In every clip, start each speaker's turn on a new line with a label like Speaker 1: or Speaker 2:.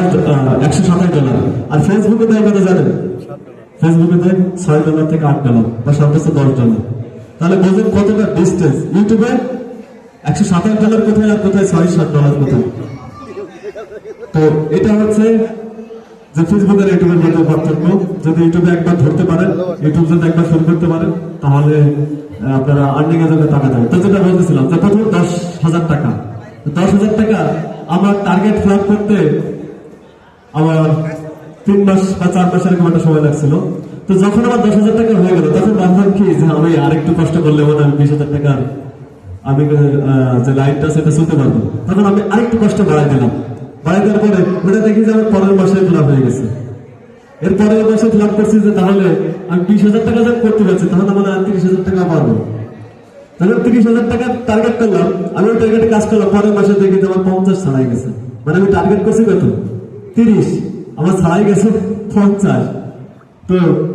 Speaker 1: $127। আর ফেসবুকে দেয় কত জানেন? ফেসবুকে দেয় $6 থেকে $8 বা সর্বোচ্চ $10। তাহলে বোঝেন কতটা ডিস্টেন্স। ইউটিউবে $127 কোথায় আর কোথায় $6-7 কোথায়। তো এটা হচ্ছে যে ফেসবুক আর ইউটিউবের মধ্যে পার্থক্য। যদি ইউটিউবে একবার ধরতে পারেন, ইউটিউব যদি একবার শুরু করতে পারেন, তাহলে আপনারা আর্নিং এর জন্য টাকা দেবেন। তো যেটা বলতেছিলাম যে প্রথম $10,000, $10,000 আমার টার্গেট ফ্ল্যাগ করতে আমার 3 মাস বা 4 মাস এরকম একটা সময় লাগছিল। তো যখন আমার $10,000 হয়ে গেল, তখন ভাবলাম কি যে আমি আরেকটু কষ্ট করলে মনে হয় $20,000 আমি যে লাইনটা সেটা শুনতে পারবো। তখন আমি আরেকটু কষ্ট বাড়াই দিলাম। বাড়াই দেওয়ার পরে ওটা দেখি যে আমার পরের মাসে ফিল হয়ে গেছে। এর পরের মাসে ফিল করছি যে তাহলে আমি $20,000 যখন করতে পারছি, তখন আমার আর $30,000 পারবো। তাহলে $30,000 টার্গেট করলাম, আমি ওই টার্গেটে কাজ করলাম। পরের মাসে দেখি যে আমার 50 ছাড়াই গেছে। মানে আমি টার্গেট করছি কত? 30, আমার ছাড়াই গেছে 50। তো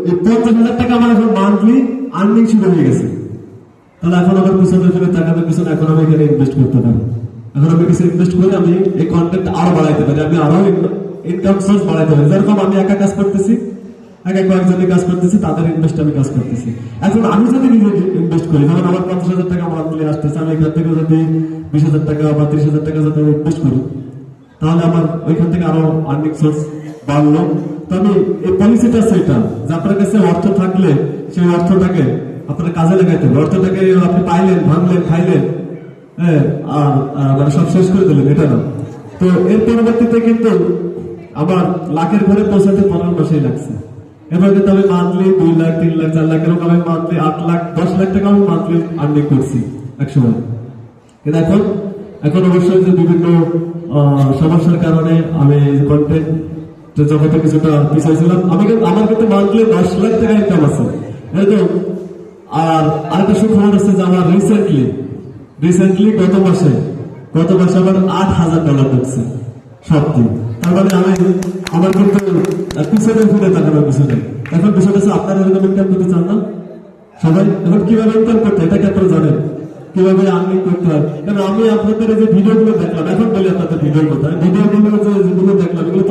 Speaker 1: এই $50,000 আমার এখন মান্থলি আর্নিং শুরু হয়ে গেছে। তাহলে এখন আমার পিছনে ফিরে তাকাতে পিছনে এখন আমি এখানে ইনভেস্ট করতে পারি। এখন আমি কিছু ইনভেস্ট করে আমি এই কন্টেন্ট আরো বাড়াইতে পারি, আমি আরো ইনকাম সোর্স বাড়াইতে পারি। যেরকম আমি একা কাজ করতেছি, কয়েকজনের কাজ করতেছি, তাদের ইনভেস্ট আমি কাজ করতেছি। এখন আমি যদি নিজে ইনভেস্ট করি, যেমন আমার $50,000 মান্থলি আসতেছে, আমি এখান থেকে যদি $20,000 বা $30,000 যদি আমি ইনভেস্ট করি, তাহলে আমার ওইখান থেকে আরো আর্নিং সোর্স বাড়লো। তো আমি এই পলিসিটা সেটা যে আপনার কাছে অর্থ থাকলে সেই অর্থটাকে আপনার কাজে লাগাইতে হবে। অর্থটাকে আপনি পাইলেন, ভাঙলেন, খাইলেন, হ্যাঁ, আর মানে সব শেষ করে দিলেন, এটা না। তো এর পরবর্তীতে কিন্তু আমার লাখের ঘরে পৌঁছাতে 15 মাসেই লাগছে। এবার কিন্তু আমি মান্থলি 2 লাখ, 3 লাখ, 4 লাখ এরকম আমি মান্থলি 8 লাখ, 10 লাখ টাকা আমি মান্থলি আর্নিং করছি একসময়। কিন্তু এখন অবশ্যই যে বিভিন্ন সমস্যার কারণে আমি কন্টেন্ট জগতে কিছুটা পিছিয়েছিলাম। আমার কিন্তু মান্থলি 10 লাখ টাকা ইনকাম আছে এরকম। আর আরেকটা সুখবর হচ্ছে যে আমার রিসেন্টলি গত মাসে আমার $8,000 ঢুকছে সবদিন। তার মানে আমার কিন্তু পিছনে ফিরে তাকানোর কিছু নেই। এখন বিষয়টা হচ্ছে আপনারা এরকম ইনকাম করতে চান না সবাই? এখন কিভাবে ইনকাম করতে হয় এটা কি আপনারা জানেন? কিভাবে আর্নিং করতে হয়? কারণ আমি আপনাদের এই যে ভিডিওগুলো দেখলাম, এখন বলি আপনাদের ভিডিওর কথা, ভিডিওগুলো যেগুলো দেখলাম এগুলো